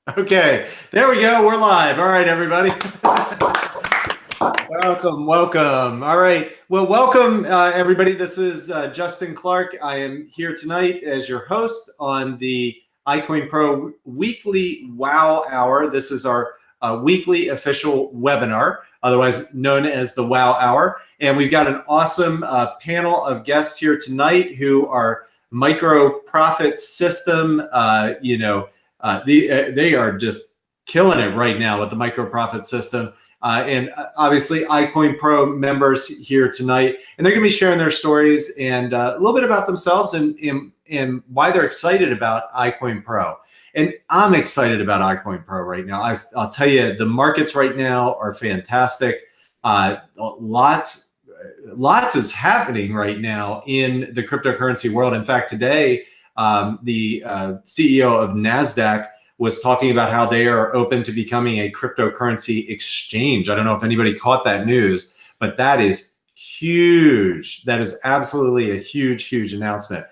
Okay, there we go. We're live. All right, everybody. welcome. All right. Well, welcome, everybody. This is Justin Clark. I am here tonight as your host on the iCoinPro Weekly Wow Hour. This is our weekly official webinar, otherwise known as the Wow Hour. And we've got an awesome panel of guests here tonight who are micro profit system, they are just killing it right now with the micro profit system. And obviously iCoinPro members here tonight, and they're going to be sharing their stories and a little bit about themselves and why they're excited about iCoinPro. And I'm excited about iCoinPro right now. I'll tell you, the markets right now are fantastic. Lots is happening right now in the cryptocurrency world. In fact, today, the CEO of NASDAQ was talking about how they are open to becoming a cryptocurrency exchange. I don't know if anybody caught that news, but that is huge. That is absolutely a huge announcement.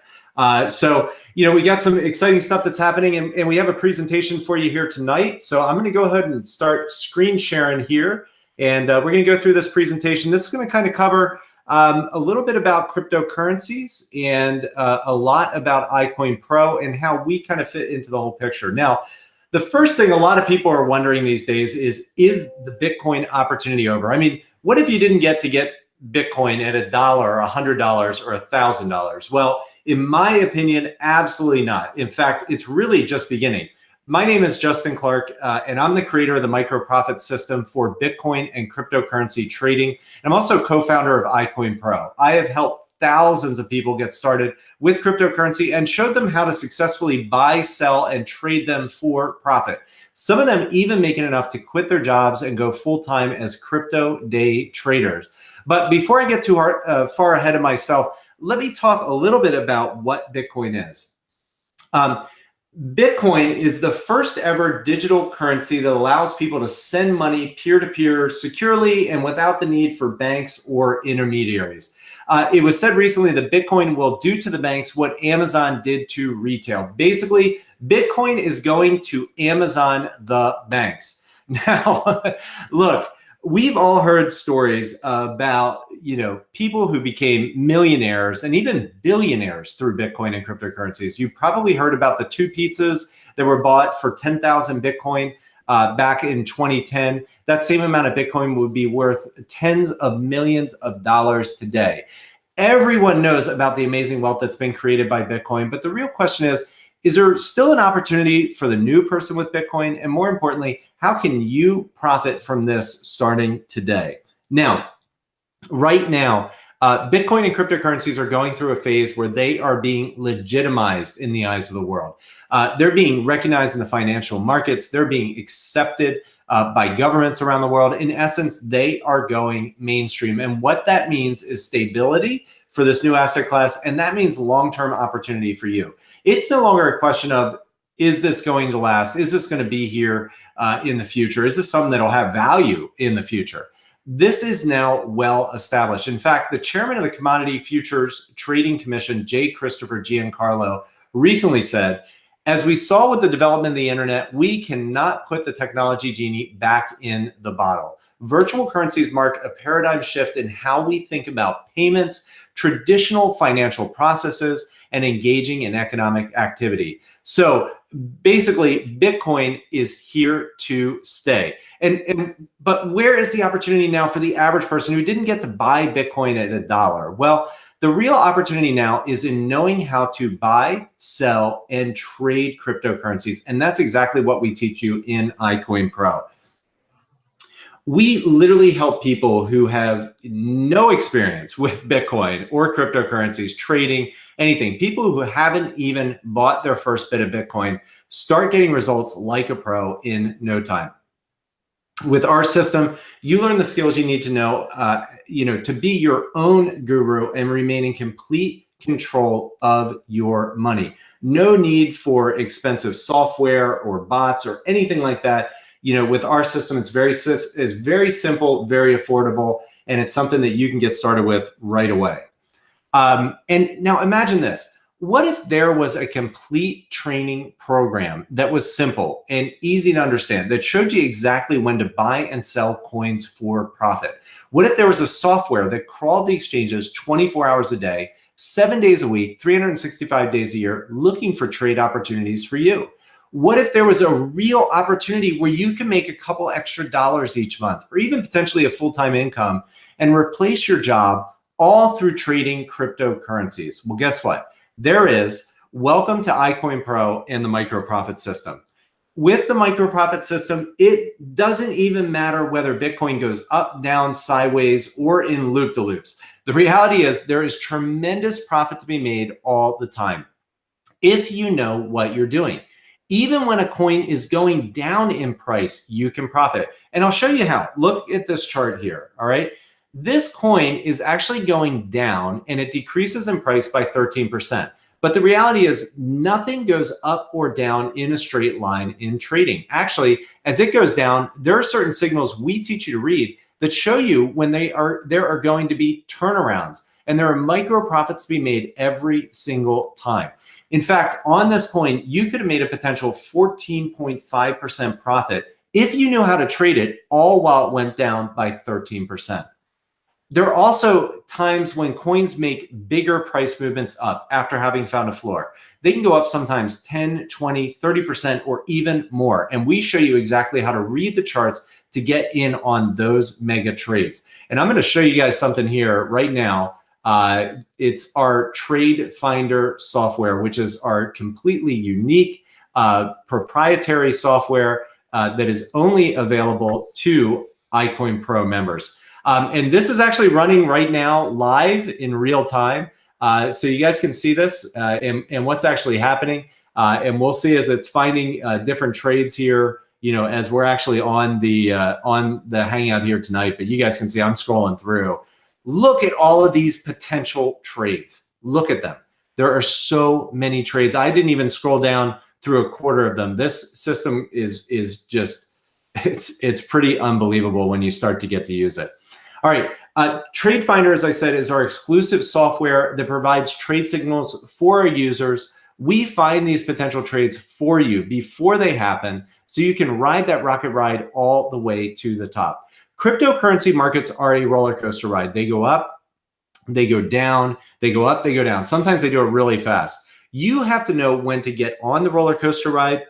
So, we got some exciting stuff that's happening, and we have a presentation for you here tonight. So I'm going to go ahead and start screen sharing here, and we're going to go through this presentation. This is going to kind of cover a little bit about cryptocurrencies and a lot about iCoinPro and how we kind of fit into the whole picture. Now, the first thing a lot of people are wondering these days is the Bitcoin opportunity over? I mean, what if you didn't get Bitcoin at $1 or $100 or $1,000? Well, in my opinion, absolutely not. In fact, it's really just beginning. My name is Justin Clark, and I'm the creator of the micro profit system for Bitcoin and cryptocurrency trading. And I'm also co-founder of iCoinPro. I have helped thousands of people get started with cryptocurrency and showed them how to successfully buy, sell, and trade them for profit. Some of them even making enough to quit their jobs and go full-time as crypto day traders. But before I get too far ahead of myself, let me talk a little bit about what Bitcoin is. Bitcoin is the first ever digital currency that allows people to send money peer-to-peer securely and without the need for banks or intermediaries. It was said recently that Bitcoin will do to the banks what Amazon did to retail. Basically, Bitcoin is going to Amazon the banks. Now, look, we've all heard stories about, people who became millionaires and even billionaires through Bitcoin and cryptocurrencies. You probably heard about the 2 pizzas that were bought for 10,000 Bitcoin back in 2010. That same amount of Bitcoin would be worth tens of millions of dollars today. Everyone knows about the amazing wealth that's been created by Bitcoin, but the real question is there still an opportunity for the new person with Bitcoin? And more importantly, how can you profit from this starting today? Now, right now, Bitcoin and cryptocurrencies are going through a phase where they are being legitimized in the eyes of the world. They're being recognized in the financial markets. They're being accepted by governments around the world. In essence, they are going mainstream. And what that means is stability for this new asset class, and that means long-term opportunity for you. It's no longer a question of, is this going to last? Is this going to be here in the future? Is this something that'll have value in the future? This is now well established. In fact, the chairman of the Commodity Futures Trading Commission, J. Christopher Giancarlo, recently said, as we saw with the development of the internet, we cannot put the technology genie back in the bottle. Virtual currencies mark a paradigm shift in how we think about payments, traditional financial processes, and engaging in economic activity. So basically, Bitcoin is here to stay. But where is the opportunity now for the average person who didn't get to buy Bitcoin at $1? Well, the real opportunity now is in knowing how to buy, sell, and trade cryptocurrencies. And that's exactly what we teach you in iCoinPro. We literally help people who have no experience with Bitcoin or cryptocurrencies, trading, anything. People who haven't even bought their first bit of Bitcoin start getting results like a pro in no time. With our system, you learn the skills you need to know, to be your own guru and remain in complete control of your money. No need for expensive software or bots or anything like that. With our system, it's very simple, very affordable, and it's something that you can get started with right away. And now imagine this. What if there was a complete training program that was simple and easy to understand, that showed you exactly when to buy and sell coins for profit? What if there was a software that crawled the exchanges 24 hours a day, 7 days a week, 365 days a year, looking for trade opportunities for you? What if there was a real opportunity where you can make a couple extra dollars each month, or even potentially a full-time income, and replace your job all through trading cryptocurrencies? Well, guess what? There is. Welcome to iCoinPro and the micro profit system. With the micro profit system, it doesn't even matter whether Bitcoin goes up, down, sideways, or in loop-de-loops. The reality is there is tremendous profit to be made all the time if you know what you're doing. Even when a coin is going down in price, you can profit. And I'll show you how. Look at this chart here, all right? This coin is actually going down and it decreases in price by 13%. But the reality is nothing goes up or down in a straight line in trading. Actually, as it goes down, there are certain signals we teach you to read that show you when there are going to be turnarounds, and there are micro profits to be made every single time. In fact, on this coin, you could have made a potential 14.5% profit if you knew how to trade it, all while it went down by 13%. There are also times when coins make bigger price movements up after having found a floor. They can go up sometimes 10, 20, 30%, or even more. And we show you exactly how to read the charts to get in on those mega trades. And I'm going to show you guys something here right now. It's our Trade Finder software, which is our completely unique proprietary software that is only available to iCoinPro members. And this is actually running right now live in real time. So you guys can see this and what's actually happening. And we'll see as it's finding different trades here, you know, as we're actually on the Hangout here tonight. But you guys can see I'm scrolling through. Look at all of these potential trades. Look at them. There are so many trades. I didn't even scroll down through a quarter of them. This system is just, it's pretty unbelievable when you start to get to use it. All right, Trade Finder, as I said, is our exclusive software that provides trade signals for our users. We find these potential trades for you before they happen, so you can ride that rocket ride all the way to the top. Cryptocurrency markets are a roller coaster ride. They go up, they go down, they go up, they go down. Sometimes they do it really fast. You have to know when to get on the roller coaster ride,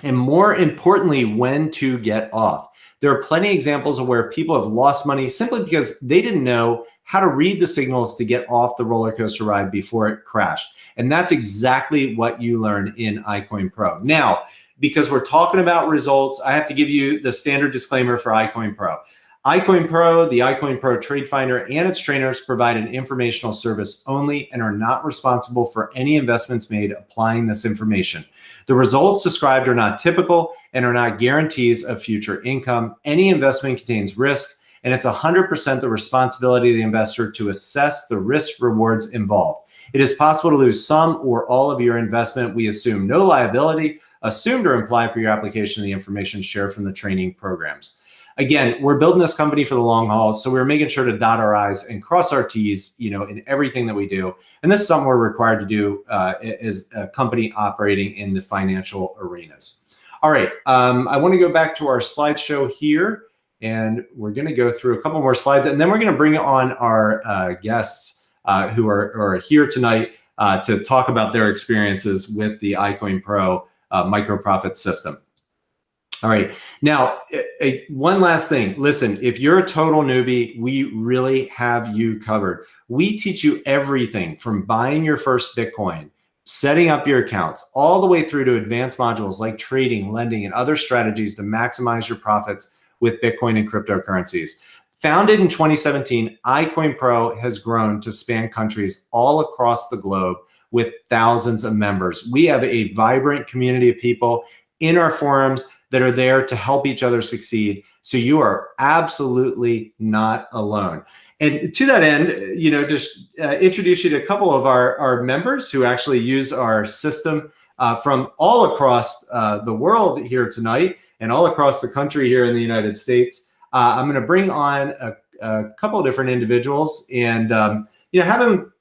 and more importantly, when to get off. There are plenty of examples of where people have lost money simply because they didn't know how to read the signals to get off the roller coaster ride before it crashed. And that's exactly what you learn in iCoinPro. Now, because we're talking about results, I have to give you the standard disclaimer for iCoinPro. iCoinPro, the iCoinPro Trade Finder, and its trainers provide an informational service only and are not responsible for any investments made applying this information. The results described are not typical and are not guarantees of future income. Any investment contains risk, and it's 100% the responsibility of the investor to assess the risk rewards involved. It is possible to lose some or all of your investment. We assume no liability, assumed or implied, for your application of the information shared from the training programs. Again, we're building this company for the long haul, so we're making sure to dot our I's and cross our T's, you know, in everything that we do. And this is something we're required to do as a company operating in the financial arenas. All right, I want to go back to our slideshow here, and we're going to go through a couple more slides, and then we're going to bring on our guests who are here tonight to talk about their experiences with the iCoinPro micro profit system. All right, now, one last thing. Listen, if you're a total newbie, we really have you covered. We teach you everything from buying your first Bitcoin, setting up your accounts, all the way through to advanced modules like trading, lending, and other strategies to maximize your profits with Bitcoin and cryptocurrencies. Founded in 2017, iCoinPro has grown to span countries all across the globe with thousands of members. We have a vibrant community of people in our forums that are there to help each other succeed. So you are absolutely not alone. And to that end, you know, just introduce you to a couple of our members who actually use our system from all across the world here tonight and all across the country here in the United States. I'm going to bring on a couple of different individuals and you know, have them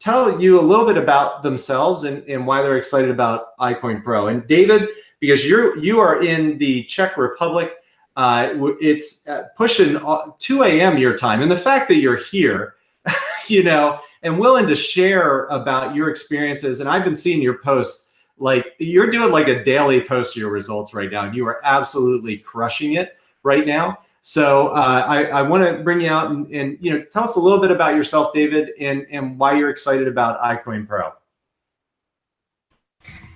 tell you a little bit about themselves and why they're excited about iCoinPro. And David, because you are in the Czech Republic, it's pushing 2 a.m. your time, and the fact that you're here, and willing to share about your experiences. And I've been seeing your posts, like you're doing like a daily post of your results right now, and you are absolutely crushing it right now. So I want to bring you out and tell us a little bit about yourself, David, and why you're excited about iCoinPro.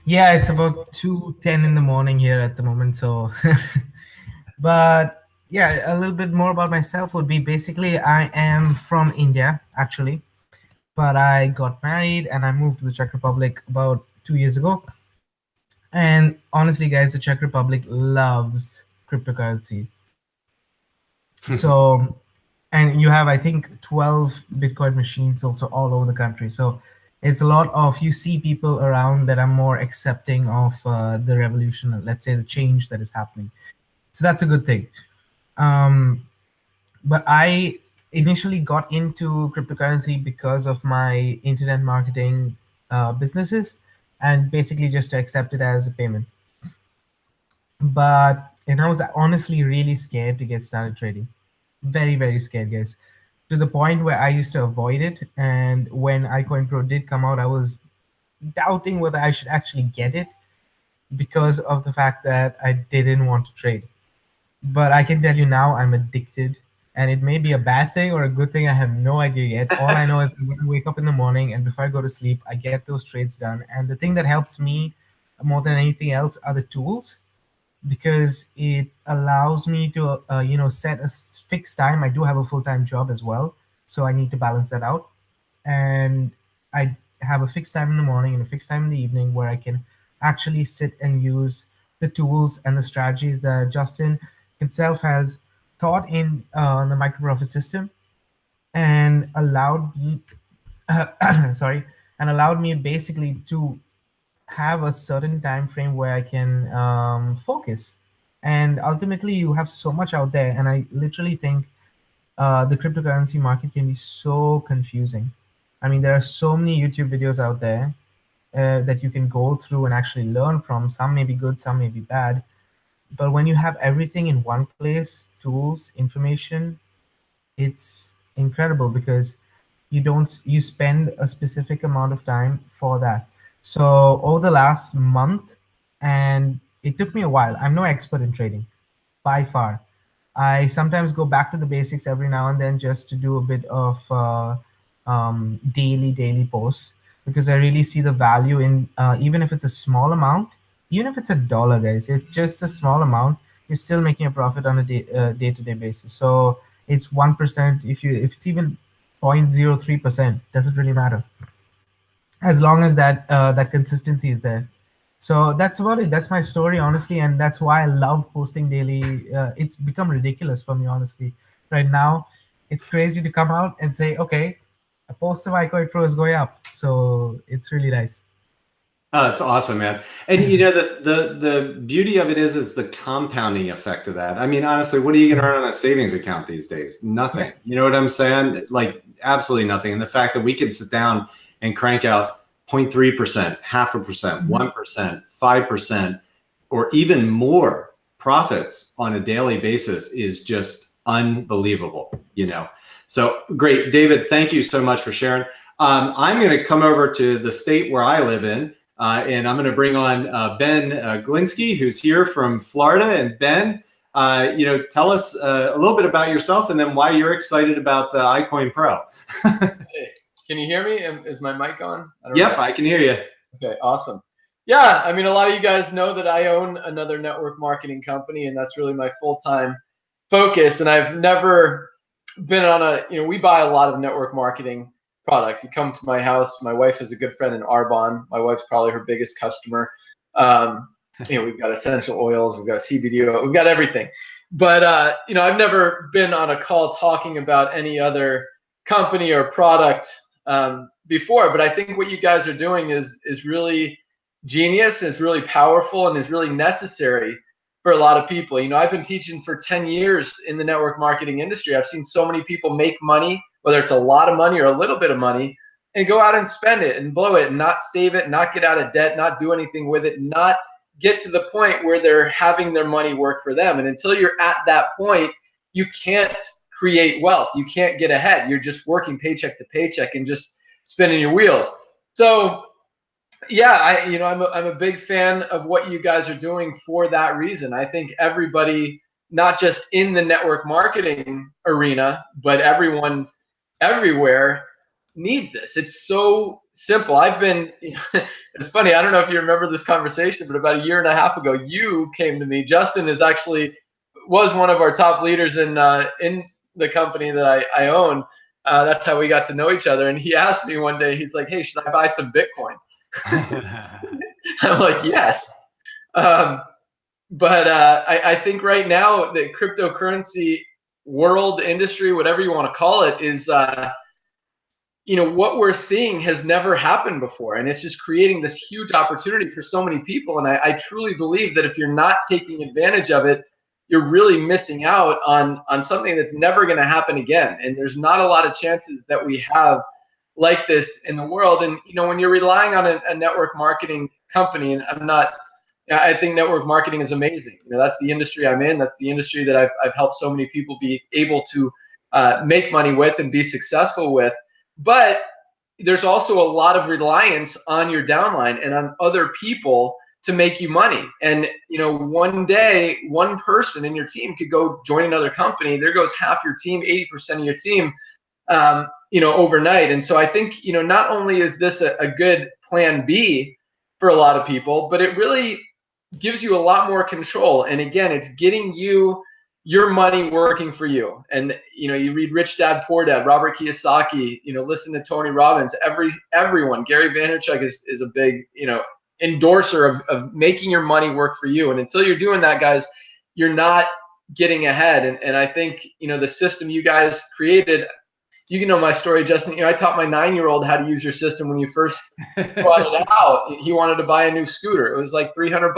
Yeah, it's about 2:10 in the morning here at the moment. So, but yeah, a little bit more about myself would be basically I am from India, actually, but I got married and I moved to the Czech Republic about 2 years ago. And honestly, guys, the Czech Republic loves cryptocurrency. So, and you have, I think, 12 Bitcoin machines also all over the country. So it's a lot of, you see people around that are more accepting of the revolution, let's say the change that is happening. So that's a good thing. But I initially got into cryptocurrency because of my internet marketing businesses, and basically just to accept it as a payment. And I was honestly really scared to get started trading. Very, very scared, guys. To the point where I used to avoid it. And when iCoinPro did come out, I was doubting whether I should actually get it because of the fact that I didn't want to trade. But I can tell you now, I'm addicted. And it may be a bad thing or a good thing. I have no idea yet. All I know is when I wake up in the morning and before I go to sleep, I get those trades done. And the thing that helps me more than anything else are the tools, because it allows me to set a fixed time. I do have a full-time job as well, so I need to balance that out, and I have a fixed time in the morning and a fixed time in the evening where I can actually sit and use the tools and the strategies that Justin himself has taught in the micro profit system, and allowed me allowed me basically to have a certain time frame where I can focus. And ultimately, you have so much out there, and I literally think the cryptocurrency market can be so confusing. I mean, there are so many YouTube videos out there that you can go through and actually learn from. Some may be good, some may be bad. But when you have everything in one place, tools, information, it's incredible because you spend a specific amount of time for that. So over the last month, and it took me a while. I'm no expert in trading by far. I sometimes go back to the basics every now and then just to do a bit of daily posts, because I really see the value in even if it's a small amount, even if it's $1, guys, it's just a small amount. You're still making a profit on a day-to-day basis. So it's 1%. If it's even 0.03%, doesn't really matter, as long as that consistency is there. So that's about it. That's my story, honestly, and that's why I love posting daily. It's become ridiculous for me, honestly. Right now, it's crazy to come out and say, okay, a post of iCoinPro is going up. So it's really nice. Oh, that's awesome, man. And the beauty of it is the compounding effect of that. I mean, honestly, what are you going to earn on a savings account these days? Nothing. You know what I'm saying? Like, absolutely nothing. And the fact that we can sit down and crank out 0.3%, 0.5%, 1%, 5%, or even more profits on a daily basis is just unbelievable, So great, David, thank you so much for sharing. I'm going to come over to the state where I live in, and I'm going to bring on Ben Glinsky, who's here from Florida. And Ben, tell us a little bit about yourself and then why you're excited about iCoinPro. Hey, can you hear me? Is my mic on? Yep, I can hear you. Okay, awesome. Yeah, I mean, a lot of you guys know that I own another network marketing company, and that's really my full-time focus. And I've never been on we buy a lot of network marketing products. You come to my house. My wife is a good friend in Arbonne. My wife's probably her biggest customer. We've got essential oils, we've got CBD oil, we've got everything. But I've never been on a call talking about any other company or product before. But I think what you guys are doing is really genius. It's really powerful and is really necessary for a lot of people. I've been teaching for 10 years in the network marketing industry. I've seen so many people make money, whether it's a lot of money or a little bit of money, and go out and spend it and blow it and not save it, not get out of debt, not do anything with it, not get to the point where they're having their money work for them. And until you're at that point, you can't create wealth. You can't get ahead. You're just working paycheck to paycheck and just spinning your wheels. So yeah, I'm a big fan of what you guys are doing for that reason. I think everybody, not just in the network marketing arena, but everyone everywhere needs this. It's so simple. I've been, it's funny, I don't know if you remember this conversation, but about a year and a half ago, you came to me. Justin was one of our top leaders in the company that I own. That's how we got to know each other. And he asked me one day, he's like, hey, should I buy some Bitcoin? I'm like, yes. But I think right now the cryptocurrency world, industry, whatever you want to call it, is what we're seeing has never happened before, and it's just creating this huge opportunity for so many people. And I truly believe that if you're not taking advantage of it, you're really missing out on something that's never going to happen again. And there's not a lot of chances that we have like this in the world. And when you're relying on a network marketing company, and I think network marketing is amazing. That's the industry I'm in. That's the industry that I've helped so many people be able to make money with and be successful with. But there's also a lot of reliance on your downline and on other people to make you money. And one day, one person in your team could go join another company. There goes half your team, 80% of your team, overnight. And so I think not only is this a good plan B for a lot of people, but it really gives you a lot more control. And again, it's getting your money working for you. And you read Rich Dad Poor Dad, Robert Kiyosaki, listen to Tony Robbins, everyone. Gary Vaynerchuk is a big endorser of making your money work for you. And until you're doing that, guys, you're not getting ahead. And I think the system you guys created, you know my story, Justin. I taught my 9-year-old how to use your system when you first brought it out. He wanted to buy a new scooter. It was like $300.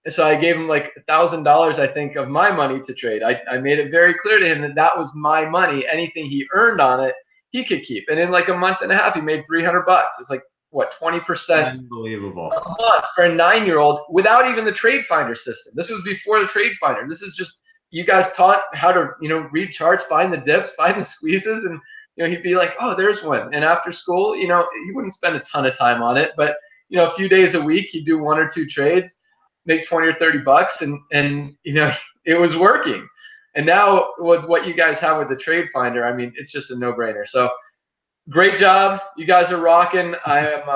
So I gave him like $1,000, I think, of my money to trade. I made it very clear to him that was my money. Anything he earned on it, he could keep. And in like a month and a half, he made $300. It's like, what, 20% Unbelievable. a month for a 9-year-old without even the Trade Finder system. This was before the Trade Finder. This is just, you guys taught how to, read charts, find the dips, find the squeezes, and he'd be like, oh, there's one. And after school, he wouldn't spend a ton of time on it, but a few days a week, he'd do 1 or 2 trades, make 20 or 30 bucks, and it was working. And now with what you guys have with the Trade Finder, I mean, it's just a no-brainer. So great job. You guys are rocking. I am,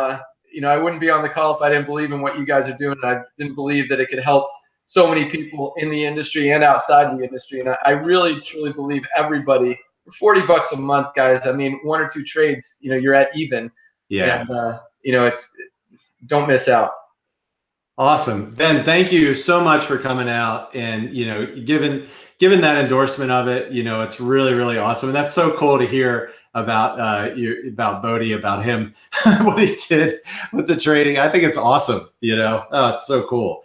I wouldn't be on the call if I didn't believe in what you guys are doing. And I didn't believe that it could help so many people in the industry and outside the industry. And I really, truly believe everybody, for $40 a month, guys, I mean, 1 or 2 trades, you're at even. Yeah. And, don't miss out. Awesome. Ben, thank you so much for coming out and, given that endorsement of it. It's really, really awesome. And that's so cool to hear about Bodhi, about him, what he did with the trading. I think it's awesome. Oh, it's so cool.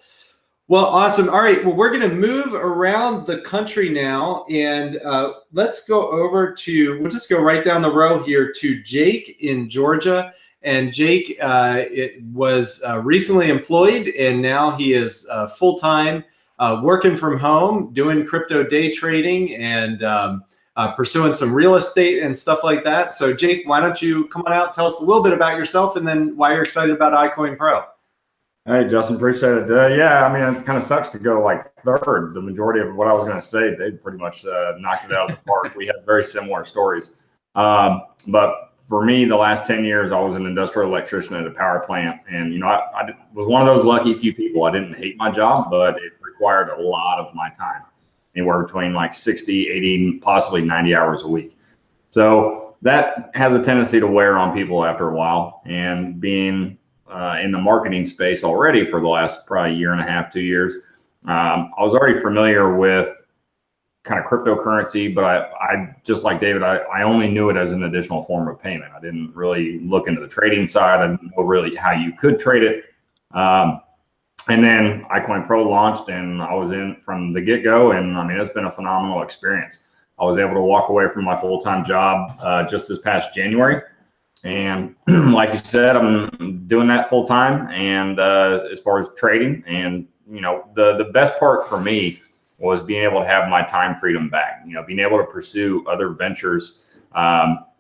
Well, awesome. All right. Well, we're going to move around the country now, and let's go over to, we'll just go right down the row here to Jake in Georgia. And Jake was recently employed, and now he is full-time working from home, doing crypto day trading and pursuing some real estate and stuff like that. So Jake, why don't you come on out, tell us a little bit about yourself, and then why you're excited about iCoinPro. Hey, Justin, appreciate it. Yeah, I mean, it kind of sucks to go like third. The majority of what I was going to say, they pretty much knocked it out of the park. We had very similar stories. But for me, the last 10 years, I was an industrial electrician at a power plant. And, I was one of those lucky few people. I didn't hate my job, but it required a lot of my time, anywhere between like 60, 80, possibly 90 hours a week. So that has a tendency to wear on people after a while. And being in the marketing space already for the last probably 1.5 years, 2 years, I was already familiar with kind of cryptocurrency, but I just like David, I only knew it as an additional form of payment. I didn't really look into the trading side. I didn't know really how you could trade it. And then iCoinPro launched, and I was in from the get-go, and I mean, it's been a phenomenal experience. I was able to walk away from my full-time job just this past January. And like you said, I'm doing that full time. And as far as trading, and the best part for me was being able to have my time freedom back. Being able to pursue other ventures,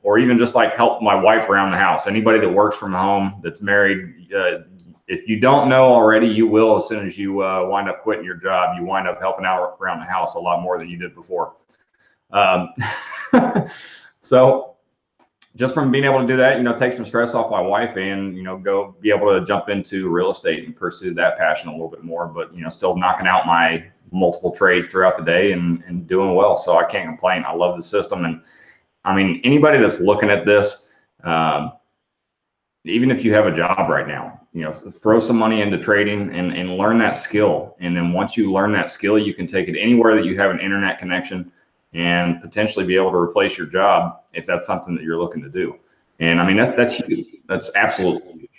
or even just like help my wife around the house. Anybody that works from home, that's married, if you don't know already, you will as soon as you wind up quitting your job. You wind up helping out around the house a lot more than you did before. So just from being able to do that, take some stress off my wife, and go be able to jump into real estate and pursue that passion a little bit more, but still knocking out my multiple trades throughout the day and doing well. So I can't complain. I love the system. And I mean, anybody that's looking at this, even if you have a job right now, throw some money into trading and learn that skill. And then once you learn that skill, you can take it anywhere that you have an internet connection, and potentially be able to replace your job if that's something that you're looking to do. And I mean, that's huge. That's absolutely huge.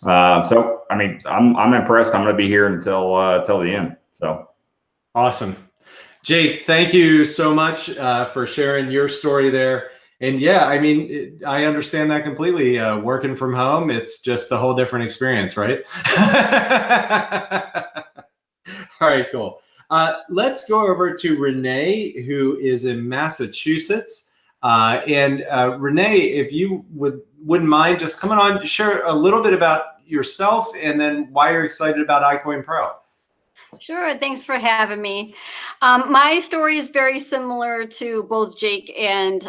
So I mean, I'm impressed. I'm going to be here until the end. So awesome, Jake. Thank you so much for sharing your story there. And yeah, I mean, I understand that completely. Working from home, it's just a whole different experience, right? All right, cool. Let's go over to Renee, who is in Massachusetts. And Renee, if you wouldn't mind just coming on, share a little bit about yourself and then why you're excited about iCoinPro. Sure, thanks for having me. My story is very similar to both Jake and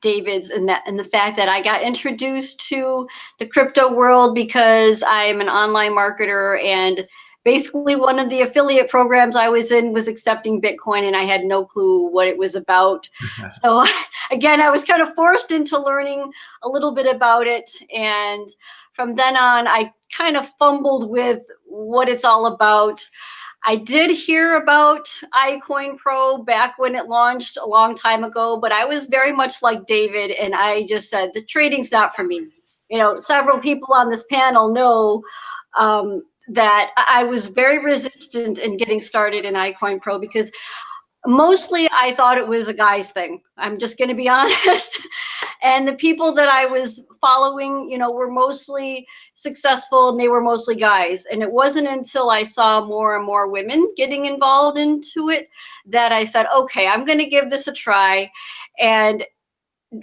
David's in the fact that I got introduced to the crypto world because I'm an online marketer, and basically one of the affiliate programs I was in was accepting Bitcoin, and I had no clue what it was about. So again, I was kind of forced into learning a little bit about it. And from then on, I kind of fumbled with what it's all about. I did hear about iCoinPro back when it launched a long time ago, but I was very much like David, and I just said, the trading's not for me. Several people on this panel know that I was very resistant in getting started in iCoinPro because mostly I thought it was a guy's thing. I'm just going to be honest. And the people that I was following, were mostly successful, and they were mostly guys. And it wasn't until I saw more and more women getting involved into it that I said, okay, I'm going to give this a try. And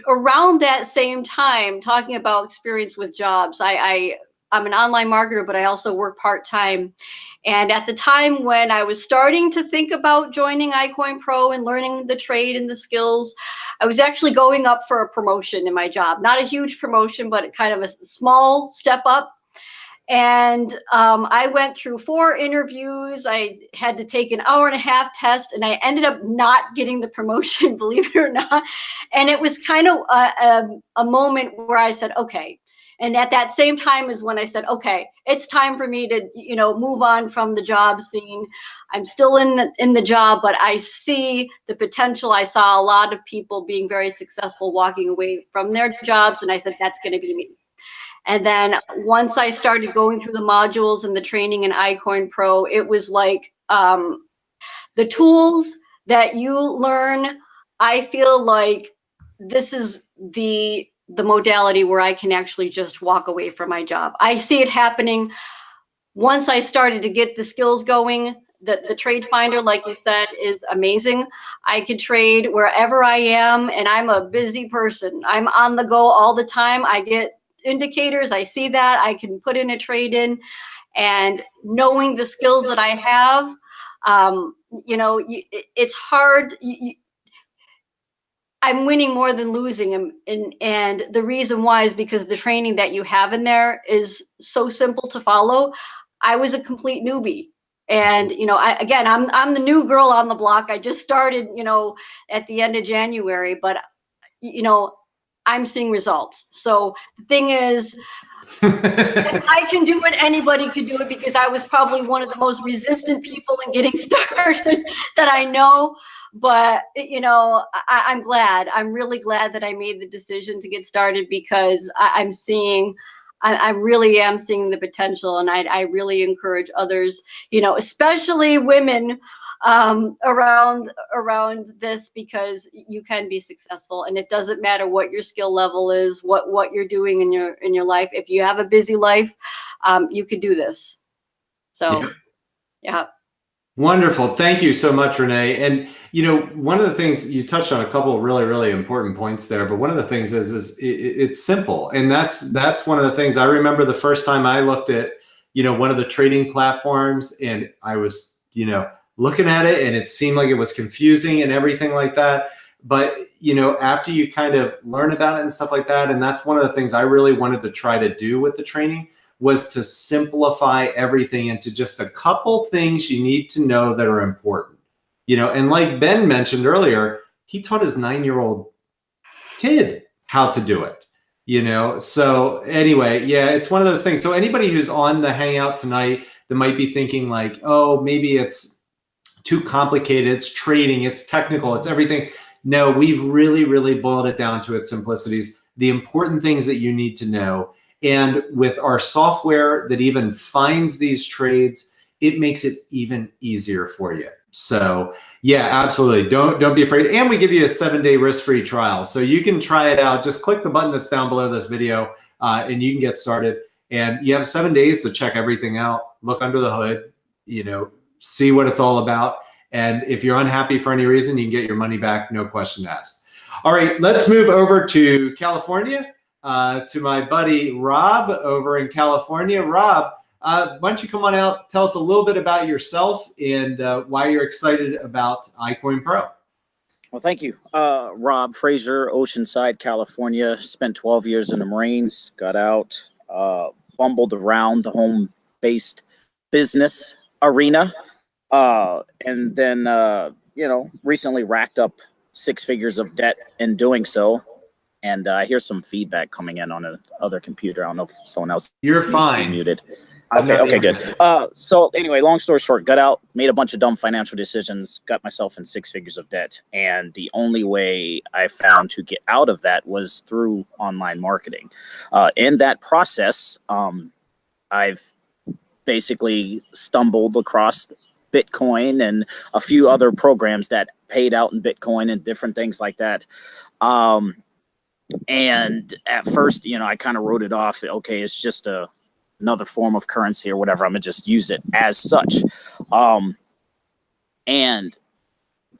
around that same time, talking about experience with jobs, I'm an online marketer, but I also work part-time. And at the time when I was starting to think about joining iCoinPro and learning the trade and the skills, I was actually going up for a promotion in my job. Not a huge promotion, but kind of a small step up. And I went through 4 interviews. I had to take an 1.5-hour test, and I ended up not getting the promotion, believe it or not. And it was kind of a moment where I said, okay. And at that same time is when I said, okay, it's time for me to, move on from the job scene. I'm still in the job, but I see the potential. I saw a lot of people being very successful walking away from their jobs, and I said, that's going to be me. And then once I started going through the modules and the training in iCoinPro, it was like the tools that you learn, I feel like this is the modality where I can actually just walk away from my job. I see it happening once I started to get the skills going. The trade finder, like you said, is amazing. I could trade wherever I am, and I'm a busy person. I'm on the go all the time. I get indicators. I see that. I can put in a trade in, and knowing the skills that I have, it's hard. I'm winning more than losing, and the reason why is because the training that you have in there is so simple to follow. I was a complete newbie, and I'm the new girl on the block. I just started, at the end of January, but I'm seeing results. So the thing is, if I can do it, anybody could do it, because I was probably one of the most resistant people in getting started that I know. But, I'm glad. I'm really glad that I made the decision to get started, because I'm seeing I really am seeing the potential, and I really encourage others, you know, especially women, around this, because you can be successful, and it doesn't matter what your skill level is, what you're doing in your life. If you have a busy life, you could do this. So, yeah. Wonderful. Thank you so much, Renee. And, you know, one of the things you touched on, a couple of really, really important points there, but one of the things is it's simple. And that's one of the things I remember the first time I looked at, you know, one of the trading platforms, and I was, you know, looking at it and it seemed like it was confusing and everything like that. But, you know, after you kind of learn about it and stuff like that, and that's one of the things I really wanted to try to do with the training, was to simplify everything into just a couple things you need to know that are important. You know, and like Ben mentioned earlier, he taught his 9-year-old kid how to do it, you know? So anyway, yeah, it's one of those things. So anybody who's on the Hangout tonight that might be thinking like, oh, maybe it's too complicated, it's trading, it's technical, it's everything. No, we've really, really boiled it down to its simplicities, the important things that you need to know. And with our software that even finds these trades, it makes it even easier for you. So yeah, absolutely. Don't be afraid. And we give you a 7-day risk-free trial. So you can try it out. Just click the button that's down below this video and you can get started. And you have 7 days to check everything out, look under the hood, you know, see what it's all about. And if you're unhappy for any reason, you can get your money back, no question asked. All right, let's move over to California. To my buddy Rob over in California. Rob, why don't you come on out, tell us a little bit about yourself and why you're excited about iCoinPro. Well, thank you. Rob Fraser, Oceanside, California. Spent 12 years in the Marines, got out, bumbled around the home-based business arena, and then, you know, recently racked up 6 figures of debt in doing so. And I hear some feedback coming in on another computer. I don't know if someone else. You're fine. Muted. Okay, good. So anyway, long story short, got out, made a bunch of dumb financial decisions, got myself in 6 figures of debt. And the only way I found to get out of that was through online marketing. In that process, I've basically stumbled across Bitcoin and a few other programs that paid out in Bitcoin and different things like that. And at first, you know, I kind of wrote it off. Okay, it's just another form of currency or whatever. I'm gonna just use it as such. And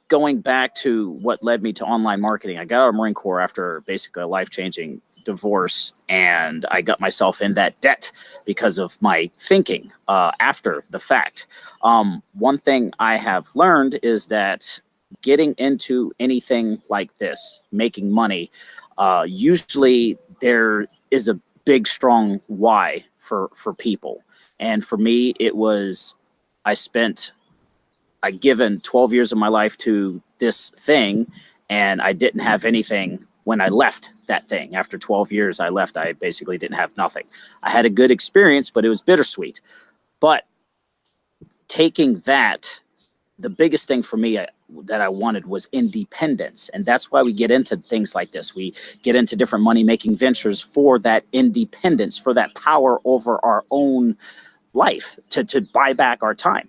going back to what led me to online marketing, I got out of Marine Corps after basically a life-changing divorce, and I got myself in that debt because of my thinking after the fact. One thing I have learned is that getting into anything like this, making money, usually there is a big, strong why for people. And for me, it was, I given 12 years of my life to this thing, and I didn't have anything when I left that thing. After 12 years I left, I basically didn't have nothing. I had a good experience, but it was bittersweet. But taking that, the biggest thing for me that I wanted was independence. And that's why we get into things like this. We get into different money-making ventures for that independence, for that power over our own life, to buy back our time.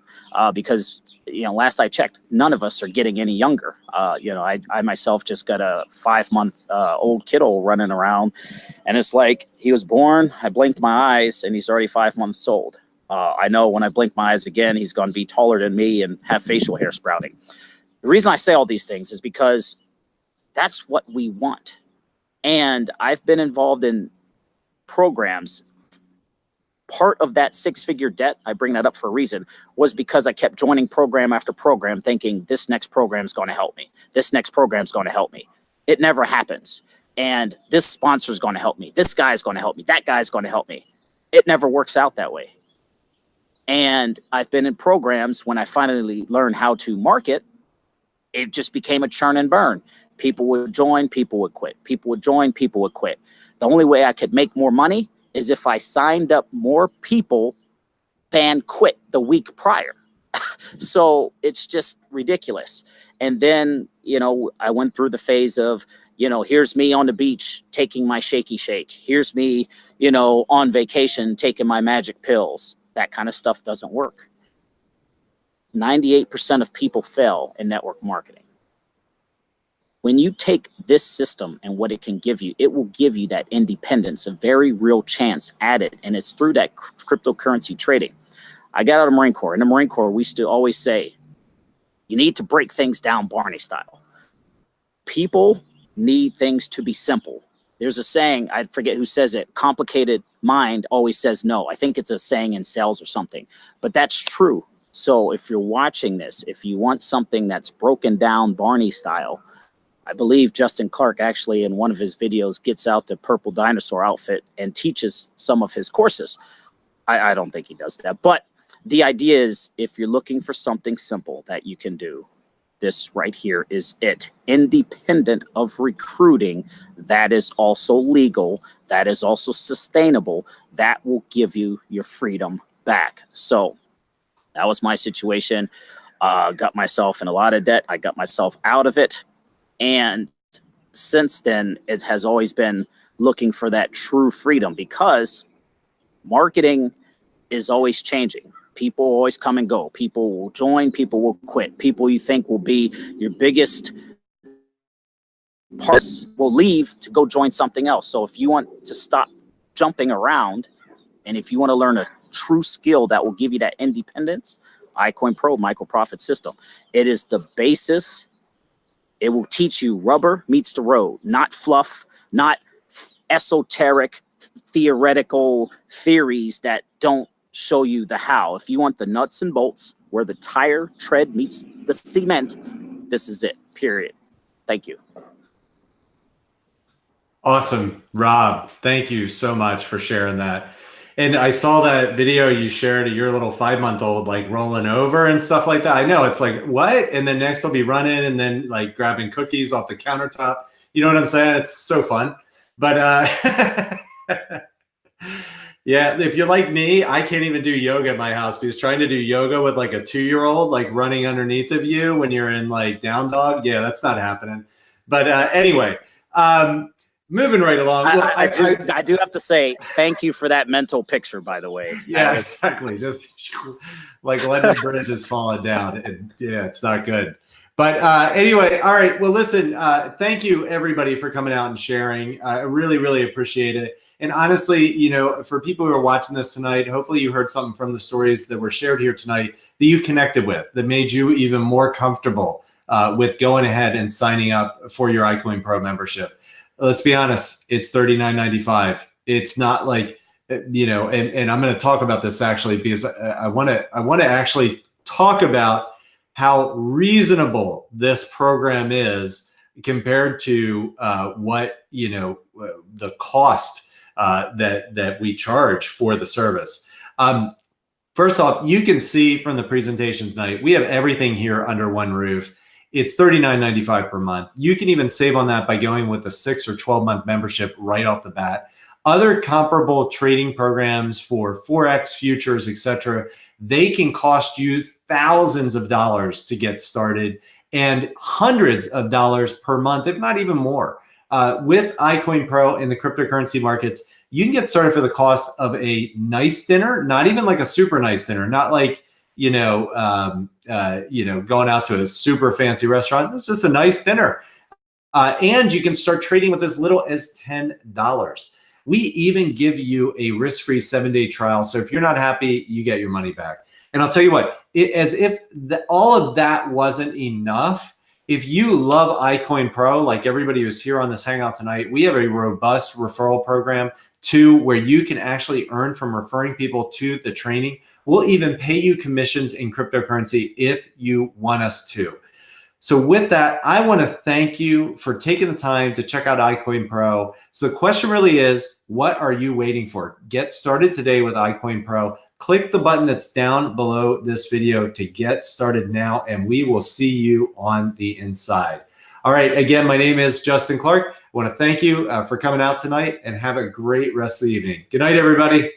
Because, you know, last I checked, none of us are getting any younger. You know, I myself just got a 5-month old kiddo running around, and it's like he was born, I blinked my eyes, and he's already 5 months old. I know when I blink my eyes again, he's going to be taller than me and have facial hair sprouting. The reason I say all these things is because that's what we want. And I've been involved in programs. Part of that 6-figure debt, I bring that up for a reason, was because I kept joining program after program thinking this next program is going to help me. This next program is going to help me. It never happens. And this sponsor is going to help me. This guy is going to help me. That guy is going to help me. It never works out that way. And I've been in programs when I finally learned how to market, it just became a churn and burn. People would join, people would quit. People would join, people would quit. The only way I could make more money is if I signed up more people than quit the week prior. So it's just ridiculous. And then, you know, I went through the phase of, You know, here's me on the beach taking my shaky shake. Here's me, you know, on vacation taking my magic pills. That kind of stuff doesn't work. 98% of people fail in network marketing. When you take this system and what it can give you, it will give you that independence, a very real chance at it. And it's through that cryptocurrency trading. I got out of the Marine Corps. In the Marine Corps, we used to always say, you need to break things down Barney style. People need things to be simple. There's a saying, I forget who says it, complicated mind always says no. I think it's a saying in sales or something, but that's true. So if you're watching this, if you want something that's broken down Barney style, I believe Justin Clark actually in one of his videos gets out the purple dinosaur outfit and teaches some of his courses. I don't think he does that, but the idea is if you're looking for something simple that you can do, this right here is it. Independent of recruiting, that is also legal, that is also sustainable, that will give you your freedom back. So that was my situation. Got myself in a lot of debt. I got myself out of it. And since then, it has always been looking for that true freedom because marketing is always changing. People always come and go. People will join, people will quit. People you think will be your biggest parts will leave to go join something else. So if you want to stop jumping around, and if you want to learn a true skill that will give you that independence, iCoinPro micro profit system. It is the basis. It will teach you rubber meets the road, not fluff, not esoteric, theoretical theories that don't show you the how. If you want the nuts and bolts where the tire tread meets the cement, this is it, period. Thank you. Awesome, Rob. Thank you so much for sharing that. And I saw that video you shared of your little 5-month-old like rolling over and stuff like that. I know it's like, what? And then next they'll be running and then like grabbing cookies off the countertop. You know what I'm saying? It's so fun. But yeah, if you're like me, I can't even do yoga at my house because trying to do yoga with like a 2-year-old like running underneath of you when you're in like down dog, yeah, that's not happening. But anyway, moving right along. I do have to say thank you for that mental picture, by the way. Yeah, exactly. Just like London Bridge is falling down. And yeah, it's not good. But anyway, all right. Well, listen, thank you everybody for coming out and sharing. I really, really appreciate it. And honestly, you know, for people who are watching this tonight, hopefully you heard something from the stories that were shared here tonight that you connected with, that made you even more comfortable with going ahead and signing up for your iCoinPro membership. Let's be honest, it's $39.95. It's not like, you know, and I'm going to talk about this actually because I want to actually talk about how reasonable this program is compared to what, you know, the cost that we charge for the service. First off, you can see from the presentation tonight, we have everything here under one roof. It's $39.95 per month. You can even save on that by going with a 6 or 12-month membership right off the bat. Other comparable trading programs for Forex, futures, etc., they can cost you thousands of dollars to get started and hundreds of dollars per month, if not even more. With iCoinPro in the cryptocurrency markets, you can get started for the cost of a nice dinner, not even like a super nice dinner, not like, going out to a super fancy restaurant. It's just a nice dinner. And you can start trading with as little as $10. We even give you a risk-free 7-day trial. So if you're not happy, you get your money back. And I'll tell you what, as if all of that wasn't enough, if you love iCoinPro, like everybody who's here on this Hangout tonight, we have a robust referral program too, where you can actually earn from referring people to the training. We'll even pay you commissions in cryptocurrency if you want us to. So with that, I want to thank you for taking the time to check out iCoinPro. So the question really is, what are you waiting for? Get started today with iCoinPro. Click the button that's down below this video to get started now, and we will see you on the inside. All right, again, my name is Justin Clark. I want to thank you for coming out tonight and have a great rest of the evening. Good night, everybody.